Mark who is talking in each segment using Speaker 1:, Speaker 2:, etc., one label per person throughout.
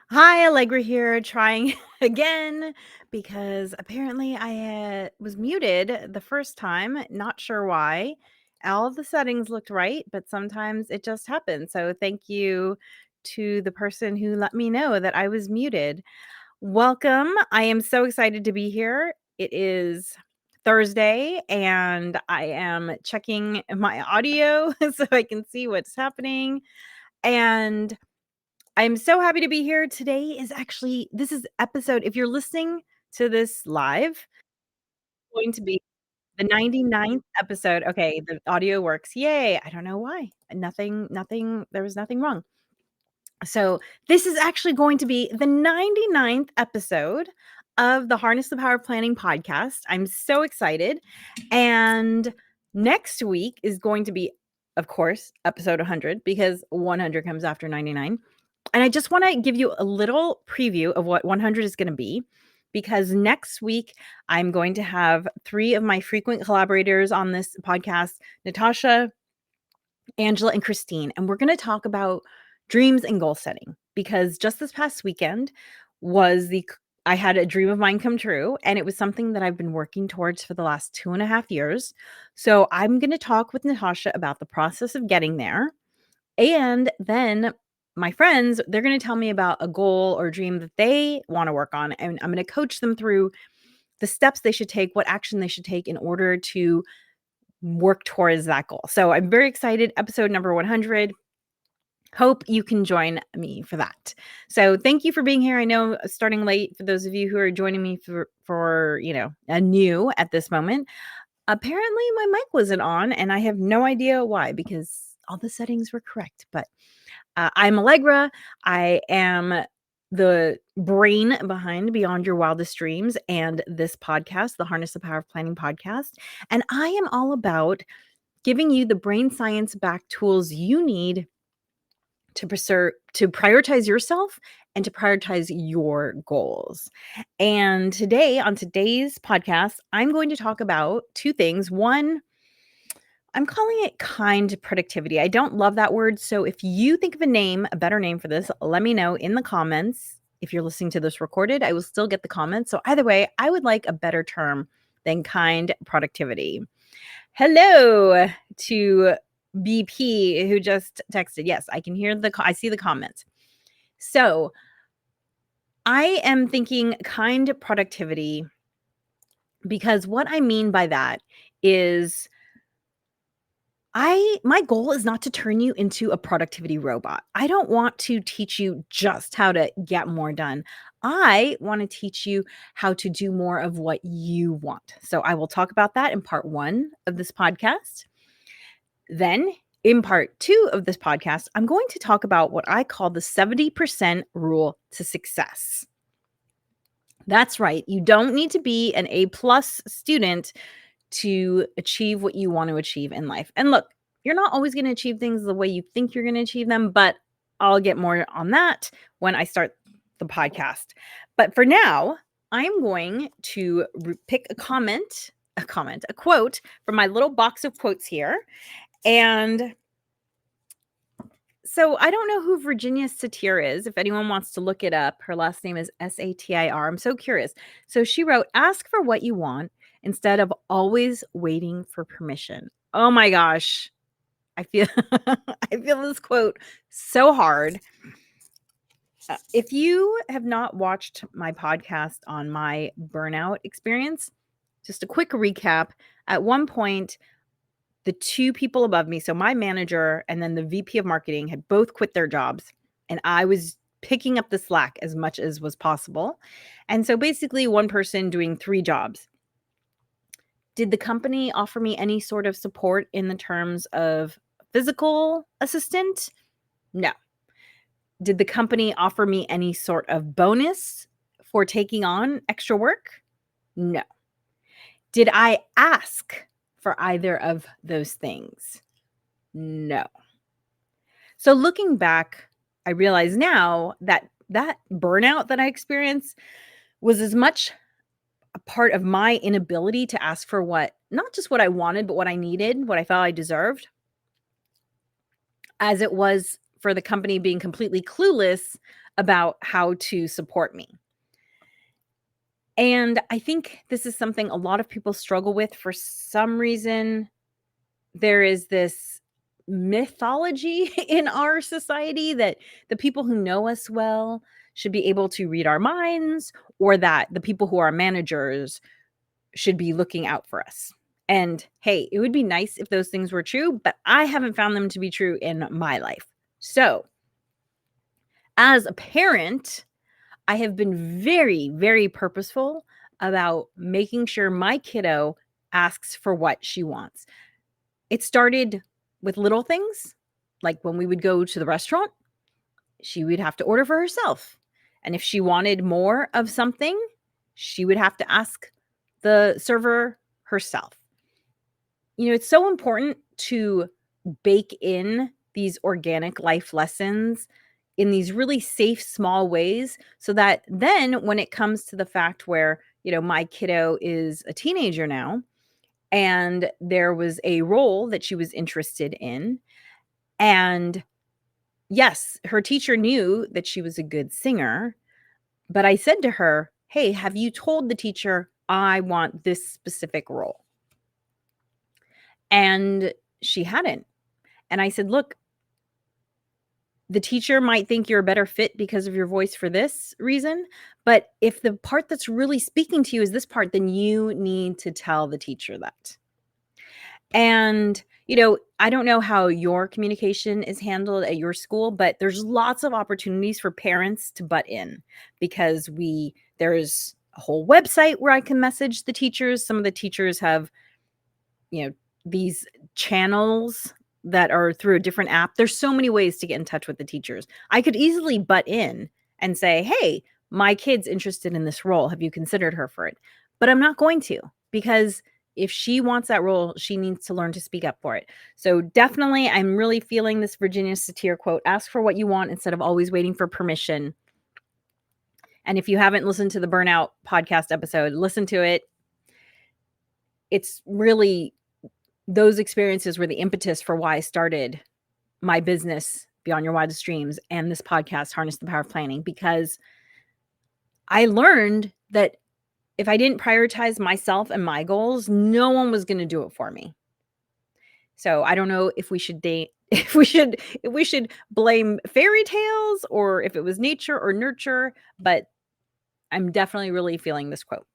Speaker 1: Hi, Allegra here, trying again because apparently I was muted the first time. Not sure why. All of the settings looked right, but sometimes it just happens. So, thank you to the person who let me know that I was muted. Welcome. I am so excited to be here. It is Thursday and I am checking my audio so I can see what's happening. And I'm so happy to be here. Today is actually this is episode if you're listening to this live, going to be the 99th episode. Okay, the audio works. Yay. I don't know why. Nothing there was nothing wrong. So, this is actually going to be the 99th episode of the Harness the Power of Planning podcast. I'm so excited. And next week is going to be, of course, episode 100 because 100 comes after 99. And I just want to give you a little preview of what 100 is going to be because next week I'm going to have three of my frequent collaborators on this podcast, Natasha, Angela, and Christine. And we're going to talk about dreams and goal setting because just this past weekend was I had a dream of mine come true, and it was something that I've been working towards for the last 2.5 years. So I'm going to talk with Natasha about the process of getting there. And then my friends, they're going to tell me about a goal or dream that they want to work on. And I'm going to coach them through the steps they should take, what action they should take in order to work towards that goal. So I'm very excited. Episode number 100. Hope you can join me for that. So thank you for being here. I know starting late for those of you who are joining me for a new at this moment. Apparently my mic wasn't on and I have no idea why because all the settings were correct. But I'm Allegra. I am the brain behind Beyond Your Wildest Dreams and this podcast, the Harness the Power of Planning podcast. And I am all about giving you the brain science backed tools you need to prioritize yourself and to prioritize your goals. And today, on today's podcast, I'm going to talk about two things. One, I'm calling it kind productivity. I don't love that word. So if you think of a better name for this, let me know in the comments. If you're listening to this recorded, I will still get the comments. So either way, I would like a better term than kind productivity. Hello to BP who just texted. Yes, I can hear I see the comments. So I am thinking kind productivity because what I mean by that is my goal is not to turn you into a productivity robot. I don't want to teach you just how to get more done. I want to teach you how to do more of what you want. So I will talk about that in part 1 of this podcast. Then in part 2 of this podcast, I'm going to talk about what I call the 70% rule to success. That's right. You don't need to be an A+ student to achieve what you want to achieve in life. And look, you're not always going to achieve things the way you think you're going to achieve them, but I'll get more on that when I start the podcast. But for now, I'm going to pick a quote from my little box of quotes here. And so I don't know who Virginia Satir is. If anyone wants to look it up, her last name is Satir. I'm so curious. So she wrote, "Ask for what you want instead of always waiting for permission." Oh my gosh. I feel I feel this quote so hard. If you have not watched my podcast on my burnout experience, just a quick recap. At one point, the two people above me, so my manager and then the VP of marketing, had both quit their jobs, and I was picking up the slack as much as was possible. And so basically one person doing 3 jobs. Did the company offer me any sort of support in the terms of physical assistant? No. Did the company offer me any sort of bonus for taking on extra work? No. Did I ask for either of those things? No. So looking back, I realize now that that burnout that I experienced was as much a part of my inability to ask for not just what I wanted, but what I needed, what I felt I deserved, as it was for the company being completely clueless about how to support me. And I think this is something a lot of people struggle with for some reason. There is this mythology in our society that the people who know us well should be able to read our minds, or that the people who are managers should be looking out for us. And hey, it would be nice if those things were true, but I haven't found them to be true in my life. So, as a parent, I have been very, very purposeful about making sure my kiddo asks for what she wants. It started with little things, like when we would go to the restaurant, she would have to order for herself. And if she wanted more of something, she would have to ask the server herself. It's so important to bake in these organic life lessons in these really safe, small ways so that then when it comes to the fact where, my kiddo is a teenager now and there was a role that she was interested in. And yes, her teacher knew that she was a good singer, but I said to her, "Hey, have you told the teacher I want this specific role?" And she hadn't. And I said, "Look, the teacher might think you're a better fit because of your voice for this reason, but if the part that's really speaking to you is this part, then you need to tell the teacher that." And, I don't know how your communication is handled at your school, but there's lots of opportunities for parents to butt in because there's a whole website where I can message the teachers. Some of the teachers have, you know, these channels that are through a different app. There's so many ways to get in touch with the teachers. I could easily butt in and say, "Hey, my kid's interested in this role. Have you considered her for it?" But I'm not going to, because if she wants that role, she needs to learn to speak up for it. So definitely, I'm really feeling this Virginia Satir quote: ask for what you want instead of always waiting for permission. And if you haven't listened to the Burnout podcast episode, listen to it. It's really, those experiences were the impetus for why I started my business, Beyond Your Wildest Dreams, and this podcast, Harness the Power of Planning, because I learned that if I didn't prioritize myself and my goals, no one was going to do it for me. So I don't know if we should if we should blame fairy tales or if it was nature or nurture, but I'm definitely really feeling this quote.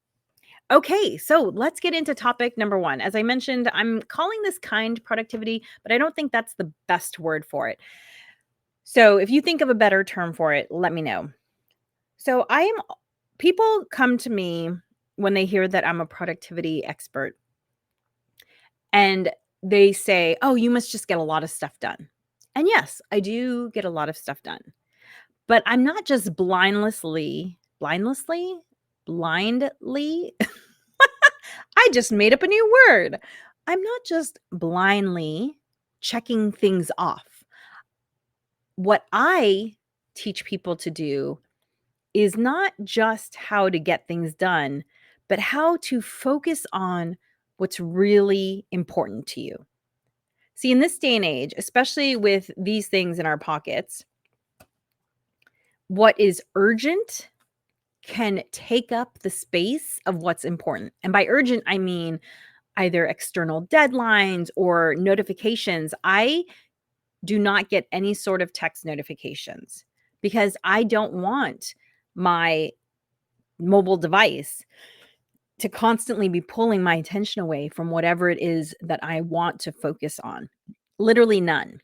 Speaker 1: Okay, so let's get into topic number 1. As I mentioned, I'm calling this kind productivity, but I don't think that's the best word for it. So if you think of a better term for it, let me know. So people come to me when they hear that I'm a productivity expert and they say, "Oh, you must just get a lot of stuff done." And yes, I do get a lot of stuff done. But I'm not just blindly I just made up a new word. I'm not just blindly checking things off. What I teach people to do is not just how to get things done, but how to focus on what's really important to you. See, in this day and age, especially with these things in our pockets, what is urgent can take up the space of what's important. And by urgent, I mean either external deadlines or notifications. I do not get any sort of text notifications because I don't want my mobile device to constantly be pulling my attention away from whatever it is that I want to focus on. Literally none.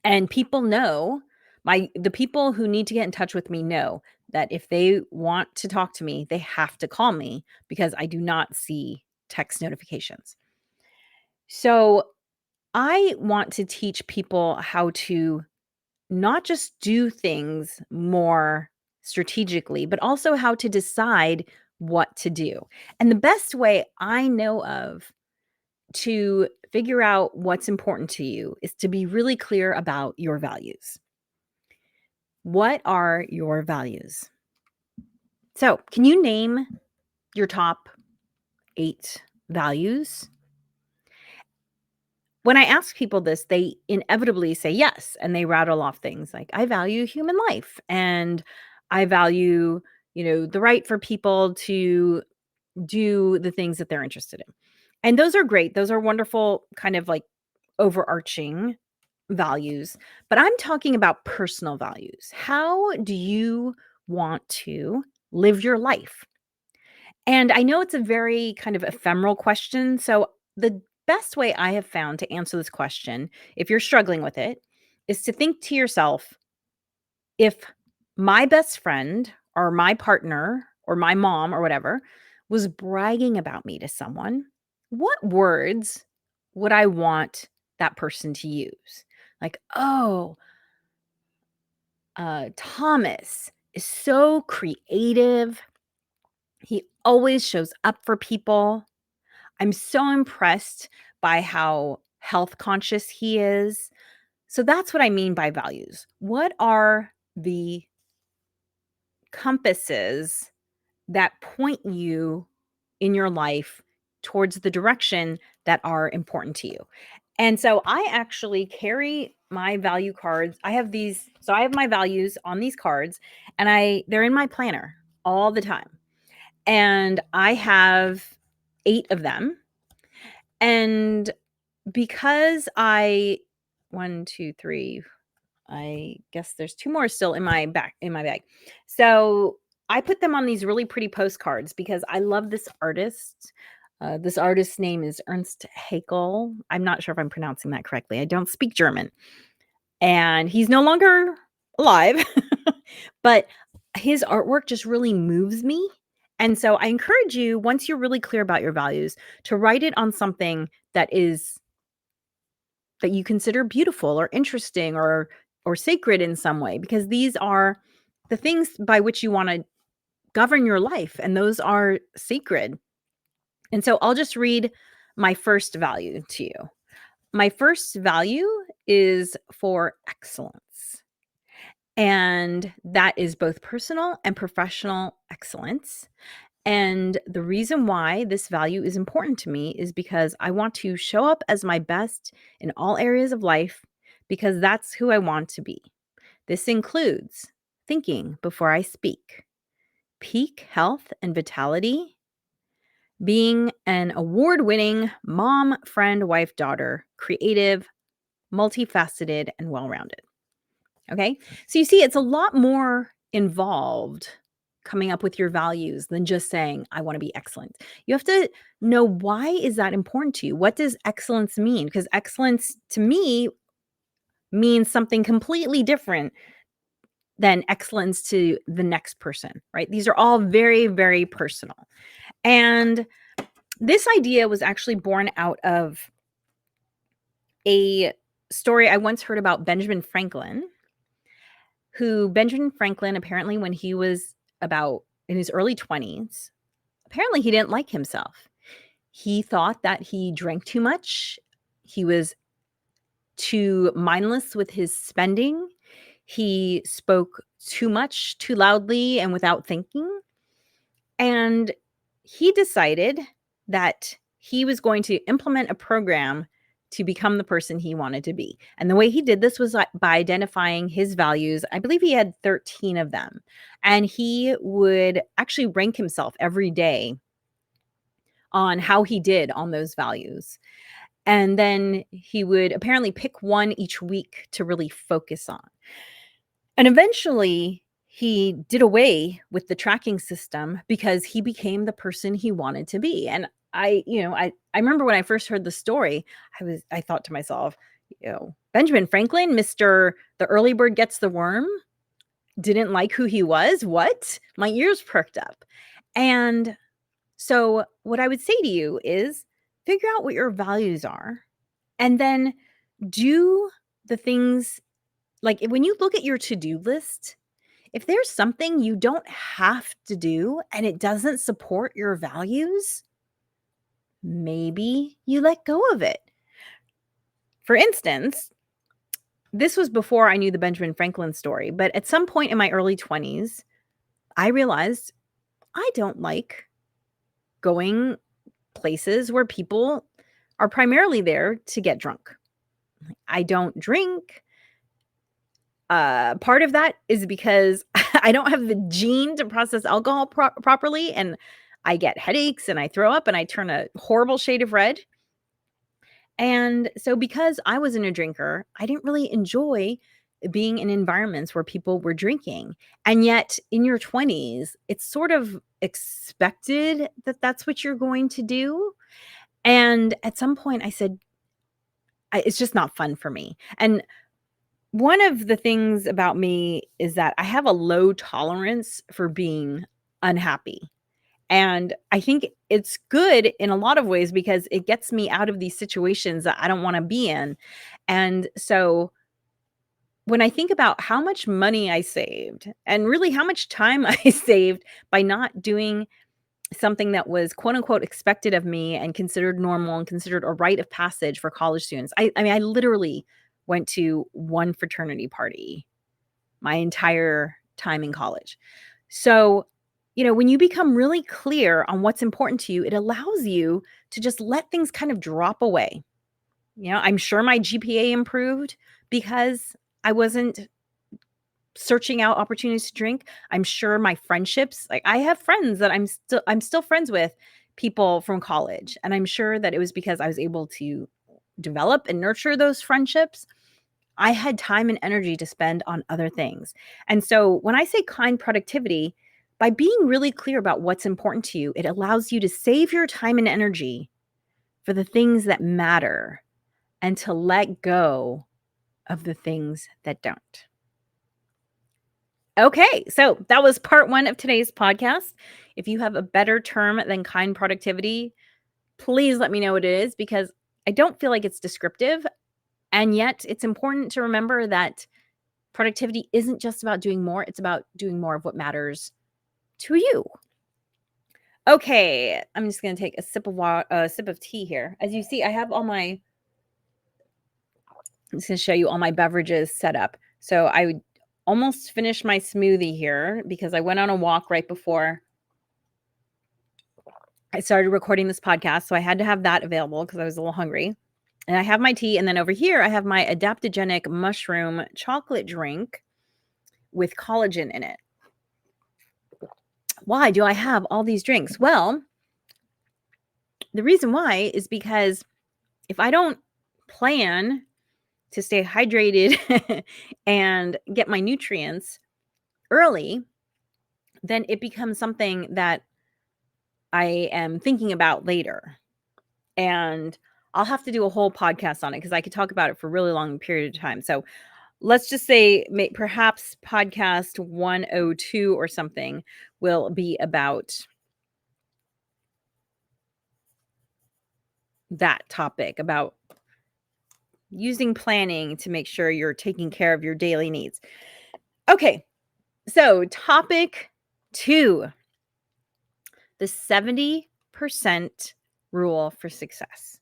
Speaker 1: And people know, the people who need to get in touch with me know that if they want to talk to me, they have to call me because I do not see text notifications. So I want to teach people how to not just do things more strategically, but also how to decide what to do. And the best way I know of to figure out what's important to you is to be really clear about your values. What are your values? So, can you name your top 8 values? when I ask people this, they inevitably say yes, and they rattle off things like, "I value human life, and I value, the right for people to do the things that they're interested in." And those are great. Those are wonderful kind of like overarching values, but I'm talking about personal values. How do you want to live your life? And I know it's a very kind of ephemeral question. So, the best way I have found to answer this question, if you're struggling with it, is to think to yourself, if my best friend or my partner or my mom or whatever was bragging about me to someone, what words would I want that person to use? Like, oh, Thomas is so creative. He always shows up for people. I'm so impressed by how health conscious he is. So that's what I mean by values. What are the compasses that point you in your life towards the direction that are important to you? And so I actually carry my value cards. I have my values on these cards, and they're in my planner all the time. And I have 8 of them. And because I 1, 2, 3, I guess there's 2 more still in my bag. So, I put them on these really pretty postcards because I love this artist. This artist's name is Ernst Haeckel. I'm not sure if I'm pronouncing that correctly. I don't speak German, and he's no longer alive, but his artwork just really moves me. And so I encourage you, once you're really clear about your values, to write it on something that you consider beautiful or interesting or sacred in some way, because these are the things by which you want to govern your life, and those are sacred. And so I'll just read my first value to you. My first value is for excellence, and that is both personal and professional excellence. And the reason why this value is important to me is because I want to show up as my best in all areas of life, because that's who I want to be. This includes thinking before I speak, peak health and vitality, being an award winning mom, friend, wife, daughter, creative, multifaceted, and well rounded. Okay. So you see, it's a lot more involved coming up with your values than just saying, I want to be excellent. You have to know, why is that important to you? What does excellence mean? Because excellence to me means something completely different than excellence to the next person, right? These are all very, very personal. And this idea was actually born out of a story I once heard about Benjamin Franklin, Benjamin Franklin, apparently, when he was about in his early 20s, apparently he didn't like himself. He thought that he drank too much. He was too mindless with his spending. He spoke too much, too loudly, and without thinking. And he decided that he was going to implement a program to become the person he wanted to be. And the way he did this was by identifying his values. I believe he had 13 of them. And he would actually rank himself every day on how he did on those values. And then he would apparently pick one each week to really focus on. And eventually, he did away with the tracking system because he became the person he wanted to be. And I remember when I first heard the story, I thought to myself, Benjamin Franklin, Mr. The early bird gets the worm, didn't like who he was. What? My ears perked up. And so what I would say to you is, figure out what your values are, and then do the things. Like, when you look at your to-do list, if there's something you don't have to do and it doesn't support your values, maybe you let go of it. For instance, this was before I knew the Benjamin Franklin story, but at some point in my early 20s, I realized I don't like going places where people are primarily there to get drunk. I don't drink. Part of that is because I don't have the gene to process alcohol properly, and I get headaches and I throw up and I turn a horrible shade of red. And so because I wasn't a drinker, I didn't really enjoy being in environments where people were drinking. And yet in your 20s, it's sort of expected that that's what you're going to do. And at some point I said, it's just not fun for me. And one of the things about me is that I have a low tolerance for being unhappy. And I think it's good in a lot of ways because it gets me out of these situations that I don't wanna be in. And so when I think about how much money I saved and really how much time I saved by not doing something that was quote unquote expected of me and considered normal and considered a rite of passage for college students. I mean, I literally went to one fraternity party my entire time in college. So, when you become really clear on what's important to you, it allows you to just let things kind of drop away. I'm sure my GPA improved because I wasn't searching out opportunities to drink. I'm sure my friendships, like I have friends that I'm still friends with people from college, and I'm sure that it was because I was able to develop and nurture those friendships. I had time and energy to spend on other things. And so when I say kind productivity, by being really clear about what's important to you, it allows you to save your time and energy for the things that matter and to let go of the things that don't. Okay, so that was part one of today's podcast. If you have a better term than kind productivity, please let me know what it is because I don't feel like it's descriptive. And yet, it's important to remember that productivity isn't just about doing more, it's about doing more of what matters to you. Okay, I'm just gonna take a sip of tea here. As you see, I'm just gonna show you all my beverages set up. So I almost finished my smoothie here because I went on a walk right before I started recording this podcast. So I had to have that available because I was a little hungry. And I have my tea. And then over here, I have my adaptogenic mushroom chocolate drink with collagen in it. Why do I have all these drinks? Well, the reason why is because if I don't plan to stay hydrated and get my nutrients early, then it becomes something that I am thinking about later. And I'll have to do a whole podcast on it because I could talk about it for a really long period of time. So let's just say perhaps podcast 102 or something will be about that topic, about using planning to make sure you're taking care of your daily needs. Okay, so topic 2, the 70% rule for success.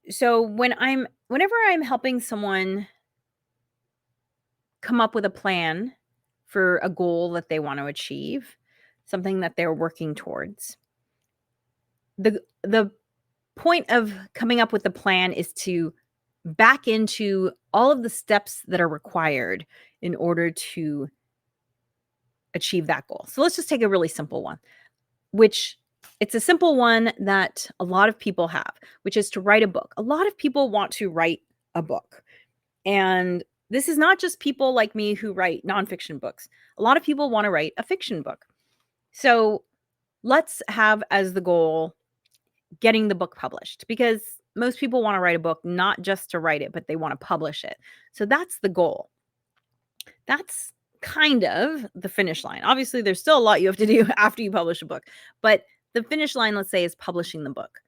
Speaker 1: So whenever I'm helping someone come up with a plan for a goal that they want to achieve, something that they're working towards, the point of coming up with the plan is to back into all of the steps that are required in order to achieve that goal. So let's just take a really simple one, which it's a simple one that a lot of people have, which is to write a book. A lot of people want to write a book. And this is not just people like me who write nonfiction books. A lot of people want to write a fiction book. So let's have as the goal getting the book published because most people want to write a book not just to write it, but they want to publish it. So that's the goal. That's kind of the finish line. Obviously, there's still a lot you have to do after you publish a book, but the finish line, let's say, is publishing the book.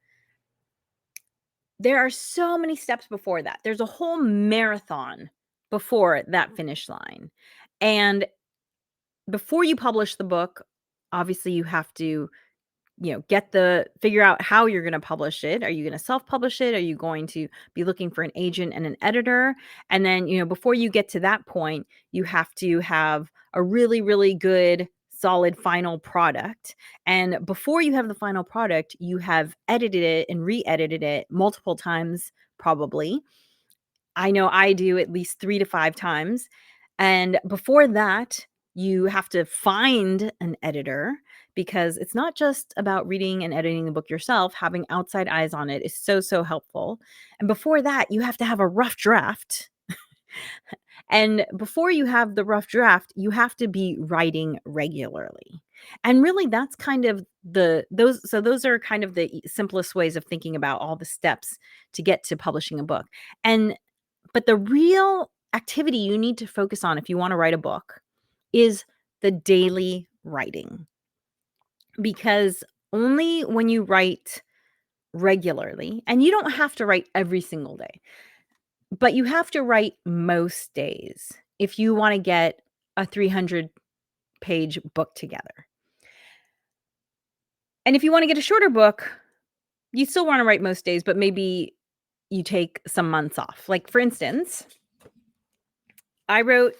Speaker 1: There are so many steps before that. There's a whole marathon before that finish line. And before you publish the book, obviously you have to figure out how you're going to publish it. Are you going to self-publish it? Are you going to be looking for an agent and an editor? And then, before you get to that point, you have to have a really, really good solid final product. And before you have the final product, you have edited it and re-edited it multiple times, probably. I know I do at least 3 to 5 times. And before that, you have to find an editor because it's not just about reading and editing the book yourself. Having outside eyes on it is so, so helpful. And before that, you have to have a rough draft. And before you have the rough draft, you have to be writing regularly. And really that's kind of those are kind of the simplest ways of thinking about all the steps to get to publishing a book. And but the real activity you need to focus on if you wanna write a book is the daily writing, because only when you write regularly, and you don't have to write every single day, but you have to write most days if you wanna get a 300-page book together. And if you wanna get a shorter book, you still wanna write most days, but maybe you take some months off. Like, for instance, I wrote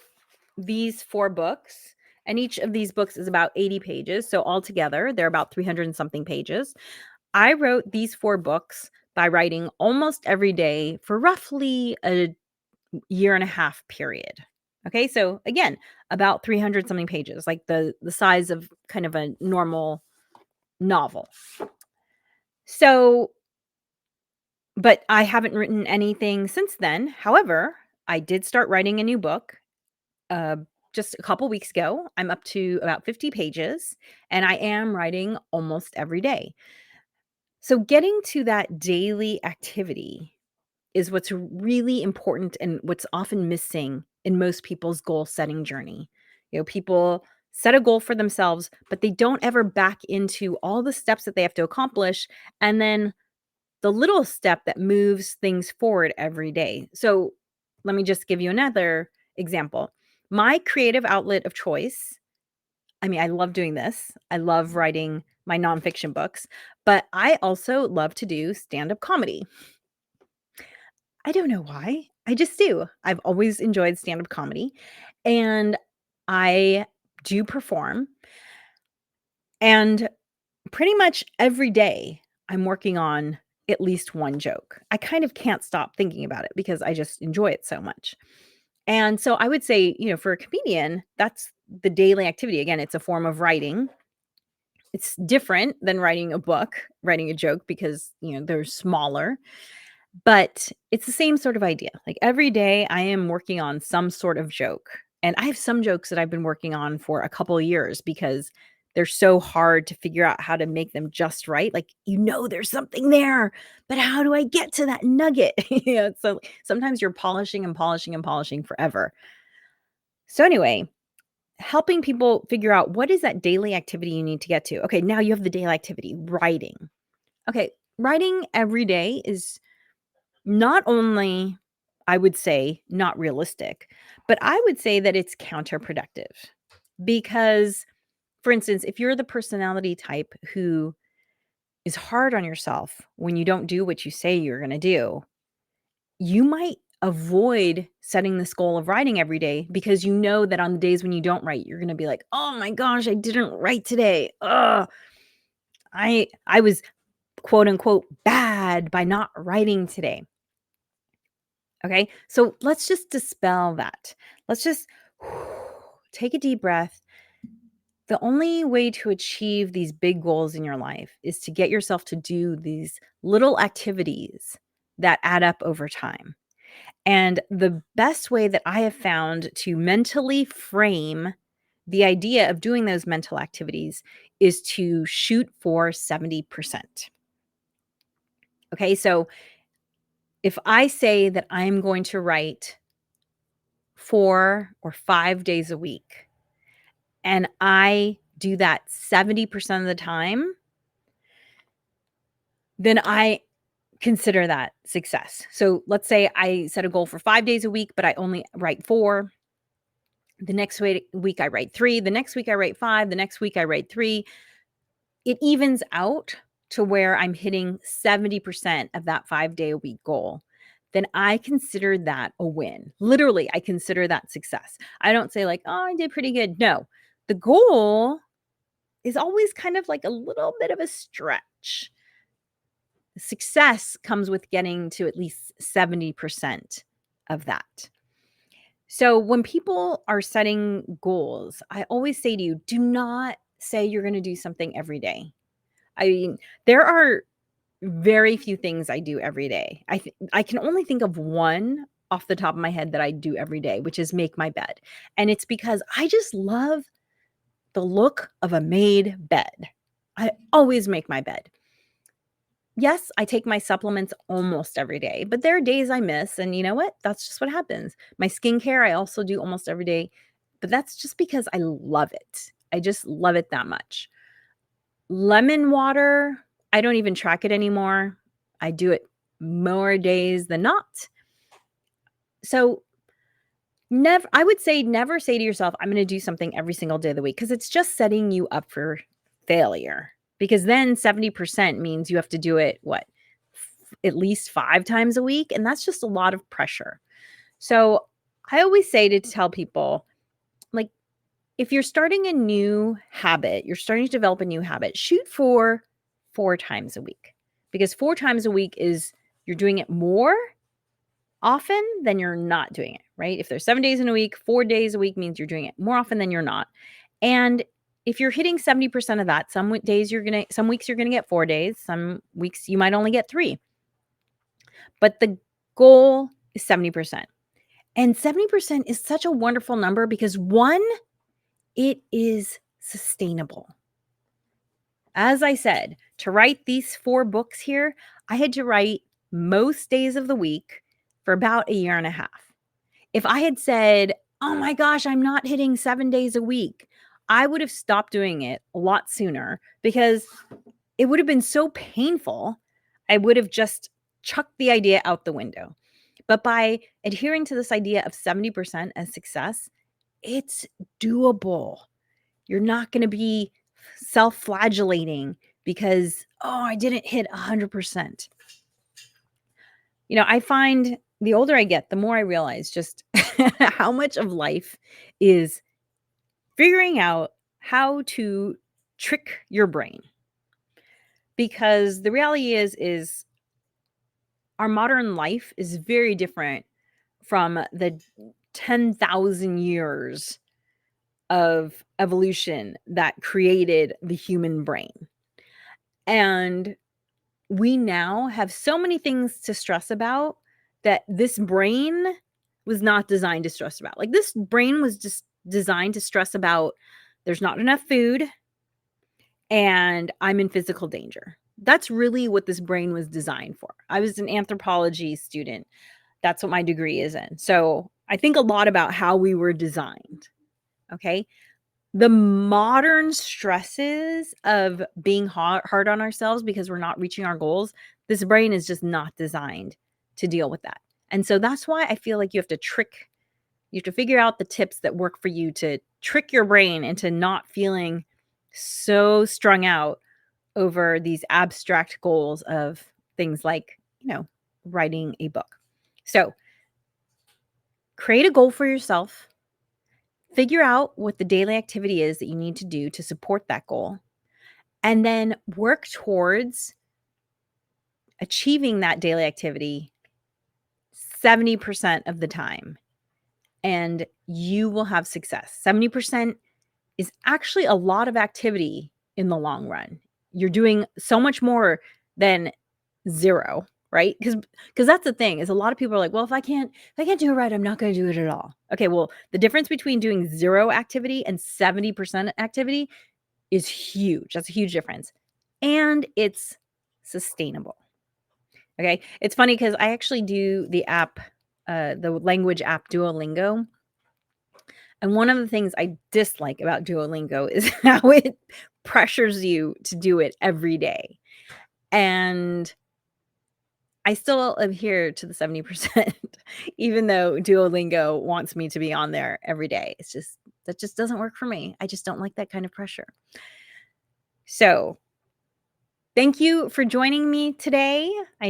Speaker 1: these 4 books, and each of these books is about 80 pages, so altogether, they're about 300 and something pages. I wrote these 4 books by writing almost every day for roughly a year and a half period. Okay, so again, about 300 something pages, like the size of kind of a normal novel. So, but I haven't written anything since then. However, I did start writing a new book uh, just a couple weeks ago. I'm up to about 50 pages and I am writing almost every day. So, getting to that daily activity is what's really important and what's often missing in most people's goal setting journey. People set a goal for themselves, but they don't ever back into all the steps that they have to accomplish and then the little step that moves things forward every day. So, let me just give you another example. My creative outlet of choice, I mean, I love doing this. I love writing my nonfiction books, but I also love to do stand up comedy. I don't know why. I just do. I've always enjoyed stand up comedy and I do perform. And pretty much every day, I'm working on at least one joke. I kind of can't stop thinking about it because I just enjoy it so much. And so I would say, for a comedian, that's the daily activity. Again, it's a form of writing. It's different than writing a book, writing a joke because, they're smaller, but it's the same sort of idea. Like every day I am working on some sort of joke. And I have some jokes that I've been working on for a couple of years because they're so hard to figure out how to make them just right. Like, there's something there, but how do I get to that nugget? So sometimes you're polishing and polishing and polishing forever. So anyway, helping people figure out what is that daily activity you need to get to. Okay, now you have the daily activity, writing. Okay, writing every day is not only, I would say, not realistic, but I would say that it's counterproductive. Because, for instance, if you're the personality type who is hard on yourself when you don't do what you say you're going to do, you might avoid setting this goal of writing every day because you know that on the days when you don't write, you're going to be like, "Oh my gosh, I didn't write today. Ugh, I was quote unquote bad by not writing today." Okay. So let's just dispel that. Let's just take a deep breath. The only way to achieve these big goals in your life is to get yourself to do these little activities that add up over time. And the best way that I have found to mentally frame the idea of doing those mental activities is to shoot for 70%. Okay. So if I say that I'm going to write 4 or 5 days a week, and I do that 70% of the time, then I consider that success. So let's say I set a goal for 5 days a week, but I only write 4. The next week I write 3, the next week I write 5, the next week I write 3. It evens out to where I'm hitting 70% of that 5-day-a-week goal. Then I consider that a win. Literally, I consider that success. I don't say like, "Oh, I did pretty good." No. The goal is always kind of like a little bit of a stretch. Success comes with getting to at least 70% of that. So when people are setting goals, I always say to you, do not say you're going to do something every day. I mean, there are very few things I do every day. I can only think of one off the top of my head that I do every day, which is make my bed. And it's because I just love the look of a made bed. I always make my bed. Yes, I take my supplements almost every day, but there are days I miss, and you know what? That's just what happens. My skincare, I also do almost every day, but that's just because I love it. I just love it that much. Lemon water, I don't even track it anymore. I do it more days than not. So I would say never say to yourself, I'm going to do something every single day of the week, because it's just setting you up for failure. Because then 70% means you have to do it, what, at least 5 times a week? And that's just a lot of pressure. So I always say to tell people, like, if you're starting a new habit, you're starting to develop a new habit, shoot for 4 times a week. Because 4 times a week is you're doing it more often than you're not doing it, right? If there's 7 days in a week, 4 days a week means you're doing it more often than you're not. And if you're hitting 70% of that, some weeks you're going to get 4 days, some weeks you might only get 3. But the goal is 70%. And 70% is such a wonderful number because, one, it is sustainable. As I said, to write these 4 books here, I had to write most days of the week for about a year and a half. If I had said, oh my gosh, I'm not hitting 7 days a week, I would have stopped doing it a lot sooner because it would have been so painful. I would have just chucked the idea out the window. But by adhering to this idea of 70% as success, it's doable. You're not going to be self-flagellating because, oh, I didn't hit 100%. I find the older I get, the more I realize just how much of life is figuring out how to trick your brain. Because the reality is our modern life is very different from the 10,000 years of evolution that created the human brain. And we now have so many things to stress about that this brain was not designed to stress about. Like, this brain was just designed to stress about there's not enough food and I'm in physical danger. That's really what this brain was designed for. I was an anthropology student. That's what my degree is in. So I think a lot about how we were designed. Okay. The modern stresses of being hard on ourselves because we're not reaching our goals, this brain is just not designed to deal with that. And so that's why I feel like you have to figure out the tips that work for you to trick your brain into not feeling so strung out over these abstract goals of things like, writing a book. So create a goal for yourself. Figure out what the daily activity is that you need to do to support that goal, and then work towards achieving that daily activity 70% of the time, and you will have success. 70% is actually a lot of activity in the long run. You're doing so much more than 0, right? Because that's the thing, is a lot of people are like, well, if I can't do it right, I'm not going to do it at all. Okay, well, the difference between doing 0 activity and 70% activity is huge. That's a huge difference. And it's sustainable. Okay, it's funny because I actually do the app, the language app Duolingo. And one of the things I dislike about Duolingo is how it pressures you to do it every day. And I still adhere to the 70%, even though Duolingo wants me to be on there every day. That just doesn't work for me. I just don't like that kind of pressure. So thank you for joining me today. I